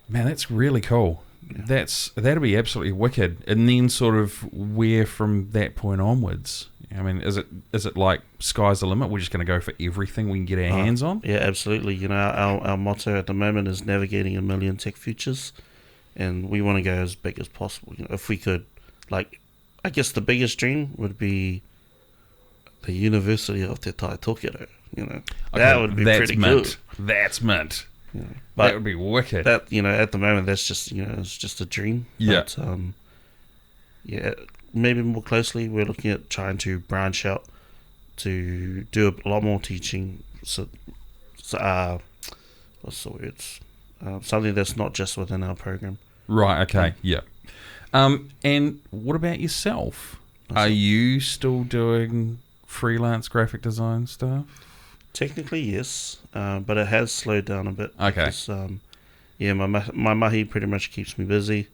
Man, that's really cool. Yeah. That'd be absolutely wicked. And then sort of where from that point onwards? I mean, is it like sky's the limit? We're just going to go for everything we can get our hands on? Yeah, absolutely. Our motto at the moment is navigating a million tech futures, and we want to go as big as possible. If we could, I guess the biggest dream would be the University of Te Tai Tokiro. That would be pretty mint. good. That's mint. But that would be wicked. That at the moment that's just it's just a dream. Yeah. But, maybe more closely we're looking at trying to branch out to do a lot more teaching. So what's the words? Something that's not just within our program. Right. Okay. Yeah. And what about yourself? Are you still doing freelance graphic design stuff? Technically, yes, but it has slowed down a bit. Okay. Because, my mahi pretty much keeps me busy,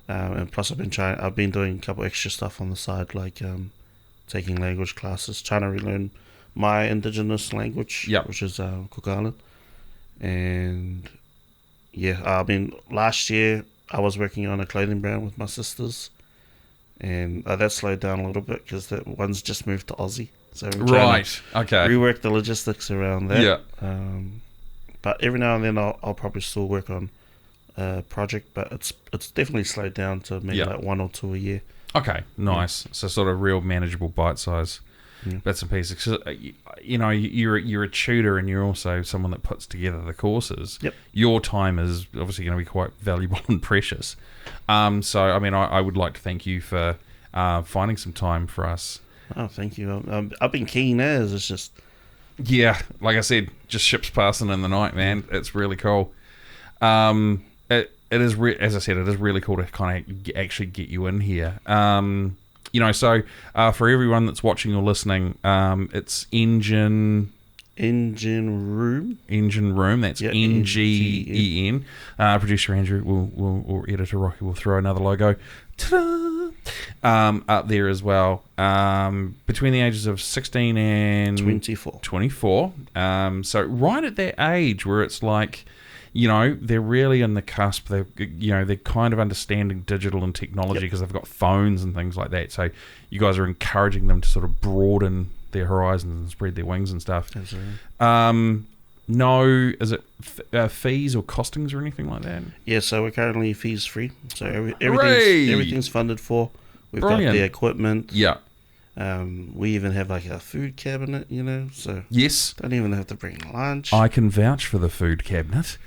and plus I've been doing a couple extra stuff on the side, like taking language classes, trying to relearn my indigenous language, which is Cook Island. And last year I was working on a clothing brand with my sisters, and that slowed down a little bit because that one's just moved to Aussie. So we're trying to rework the logistics around that. Yeah. But every now and then I'll probably still work on a project, but it's definitely slowed down to maybe like one or two a year. Okay, nice. So sort of real manageable bite size bits and pieces. 'Cause, you're a tutor and you're also someone that puts together the courses. Yep. Your time is obviously going to be quite valuable and precious. So I mean, I would like to thank you for finding some time for us. Oh, thank you. I've been keen as it's just. Yeah, like I said, just ships passing in the night, man. It's really cool. It is, as I said, it is really cool to kind of actually get you in here. So for everyone that's watching or listening, it's NGEN Room. NGEN Room. That's NGEN. Producer Andrew or editor Rocky will throw another logo. Ta-da! Up there as well. Between the ages of 16 and 24. So right at that age where it's like, they're really in the cusp. They're kind of understanding digital and technology because they've got phones and things like that. So you guys are encouraging them to sort of broaden their horizons and spread their wings and stuff. Absolutely. No, is it fees or costings or anything like that? Yeah, so we're currently fees free. So everything's funded for. We've got the equipment. Yeah. We even have like a food cabinet, so yes, don't even have to bring lunch. I can vouch for the food cabinet.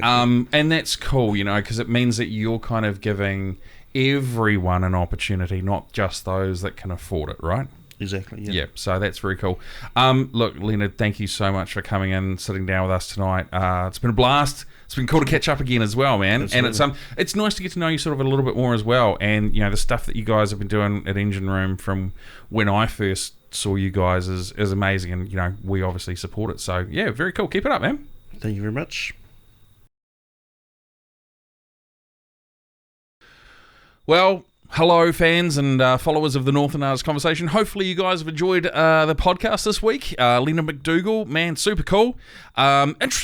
And that's cool, because it means that you're kind of giving everyone an opportunity, not just those that can afford it, right? Exactly, yeah. Yeah, so that's very cool. Look, Leonard, thank you so much for coming in and sitting down with us tonight. It's been a blast. It's been cool to catch up again as well, man. Absolutely. And it's nice to get to know you sort of a little bit more as well. And, the stuff that you guys have been doing at NGEN Room from when I first saw you guys is amazing. And, we obviously support it. So, yeah, very cool. Keep it up, man. Thank you very much. Well, hello, fans and followers of the Northland Artists Conversation. Hopefully you guys have enjoyed the podcast this week. Leonard McDougall, man, super cool.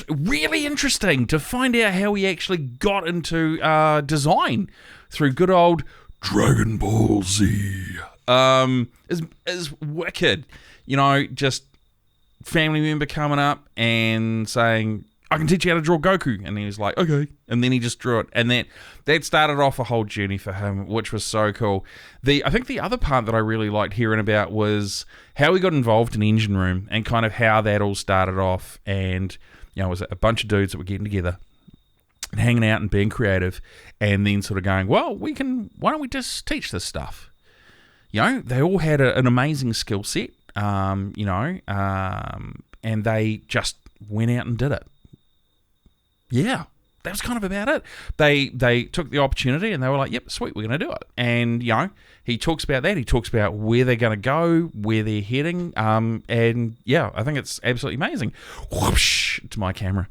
Really interesting to find out how he actually got into design through good old Dragon Ball Z. Is wicked. Just family member coming up and saying, I can teach you how to draw Goku. And he was like, okay. And then he just drew it. And that started off a whole journey for him, which was so cool. I think the other part that I really liked hearing about was how he got involved in NGEN Room and kind of how that all started off. And, it was a bunch of dudes that were getting together and hanging out and being creative, and then sort of going, well, why don't we just teach this stuff? They all had an amazing skill set, and they just went out and did it. Yeah, that was kind of about it. They took the opportunity and they were like, yep, sweet, we're going to do it. And, he talks about that. He talks about where they're going to go, where they're heading. And, yeah, I think it's absolutely amazing. Whoosh, to my camera.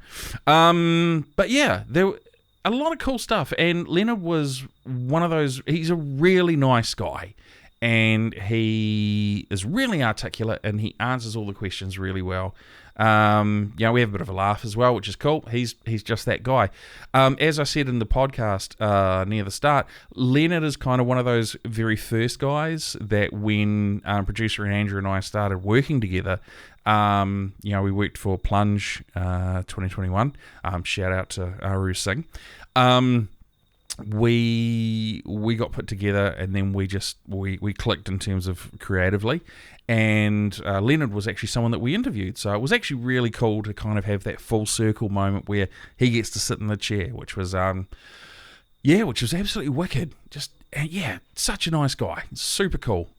But, yeah, there were a lot of cool stuff. And Leonard was one of those, he's a really nice guy. And he is really articulate and he answers all the questions really well. We have a bit of a laugh as well, which is cool. He's just that guy. As I said in the podcast near the start, Leonard is kind of one of those very first guys that when producer Andrew and I started working together, we worked for Plunge 2021. Shout out to Aru Singh. We got put together and then we clicked in terms of creatively, and Leonard was actually someone that we interviewed, so it was actually really cool to kind of have that full circle moment where he gets to sit in the chair, which was absolutely wicked. Just such a nice guy, super cool.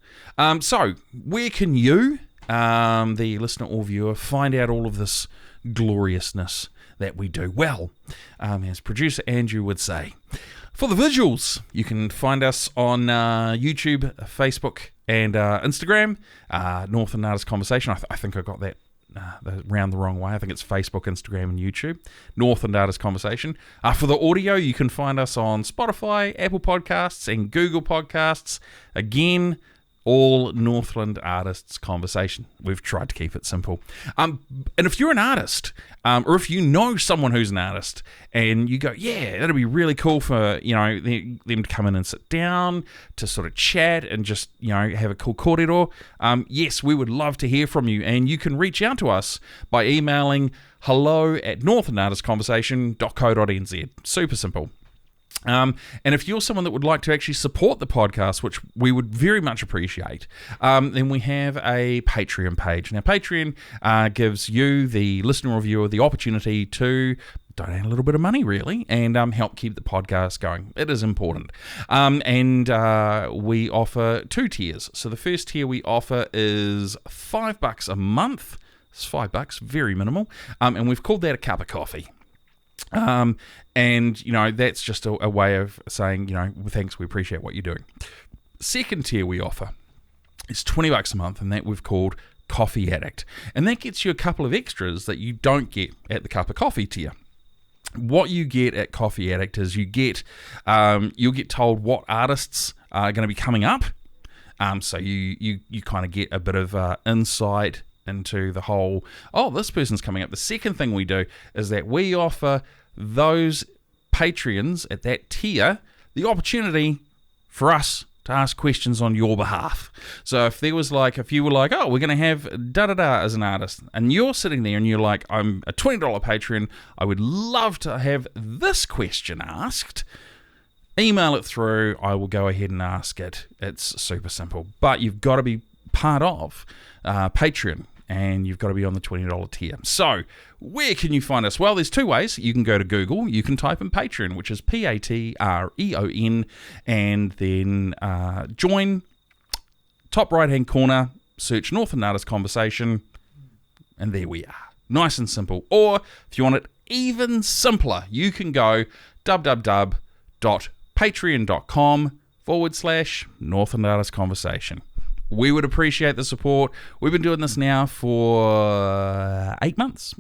So where can you, the listener or viewer, find out all of this gloriousness that we do? Well, as producer Andrew would say, for the visuals, you can find us on YouTube, Facebook, and Instagram. Northland Artists Conversation. I think I got that round the wrong way. I think it's Facebook, Instagram, and YouTube. Northland Artists Conversation. For the audio, you can find us on Spotify, Apple Podcasts, and Google Podcasts. Again, all Northland Artists Conversation. We've tried to keep it simple. And if you're an artist, or if you know someone who's an artist, and you go, yeah, that'd be really cool for, them to come in and sit down, to sort of chat and just, have a cool kōrero. Yes, we would love to hear from you. And you can reach out to us by emailing hello@northlandartistsconversation.co.nz. Super simple. And if you're someone that would like to actually support the podcast, which we would very much appreciate, then we have a Patreon page. Now, Patreon gives you, the listener or viewer, the opportunity to donate a little bit of money, really, and help keep the podcast going. It is important. And we offer 2 tiers. So the first tier we offer is $5 a month. It's $5, very minimal. And we've called that a cup of coffee. And that's just a way of saying, thanks, we appreciate what you're doing. Second tier we offer is $20 a month, and that we've called Coffee Addict. And that gets you a couple of extras that you don't get at the cup of coffee tier. What you get at Coffee Addict is you'll get told what artists are going to be coming up. So you kind of get a bit of insight into the whole, this person's coming up. The second thing we do is that we offer those Patreons at that tier the opportunity for us to ask questions on your behalf. So if you were like, we're going to have da-da-da as an artist, and you're sitting there and you're like, I'm a $20 Patreon, I would love to have this question asked, email it through, I will go ahead and ask it. It's super simple. But you've got to be part of Patreon, and you've got to be on the $20 tier. So, where can you find us? Well, there's 2 ways. You can go to Google, you can type in Patreon, which is Patreon, and then join, top right-hand corner, search Northland Artists Conversation, and there we are. Nice and simple. Or, if you want it even simpler, you can go www.patreon.com/Northland Artists Conversation. We would appreciate the support. We've been doing this now for 8 months,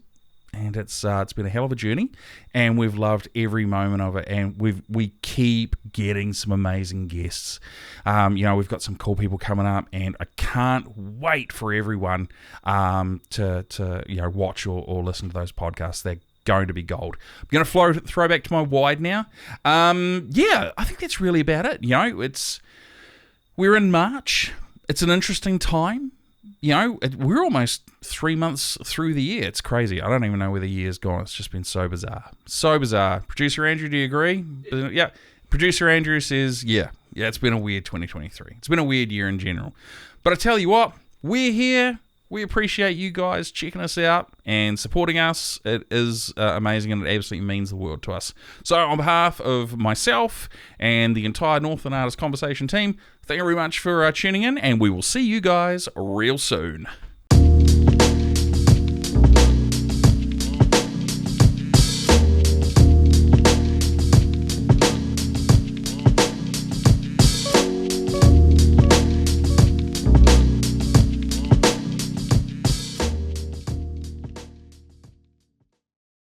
and it's been a hell of a journey, and we've loved every moment of it, and we keep getting some amazing guests. We've got some cool people coming up, and I can't wait for everyone to watch or listen to those podcasts. They're going to be gold. I'm going to throw back to my wide now. I think that's really about it. We're in March. It's an interesting time. we're almost 3 months through the year. It's crazy. I don't even know where the year's gone. It's just been so bizarre. So bizarre. Producer Andrew, do you agree? Yeah. Producer Andrew says, yeah, it's been a weird 2023. It's been a weird year in general. But I tell you what, we're here. We appreciate you guys checking us out and supporting us. It is amazing, and it absolutely means the world to us. So on behalf of myself and the entire Northland Artists Conversation team, thank you very much for tuning in, and we will see you guys real soon.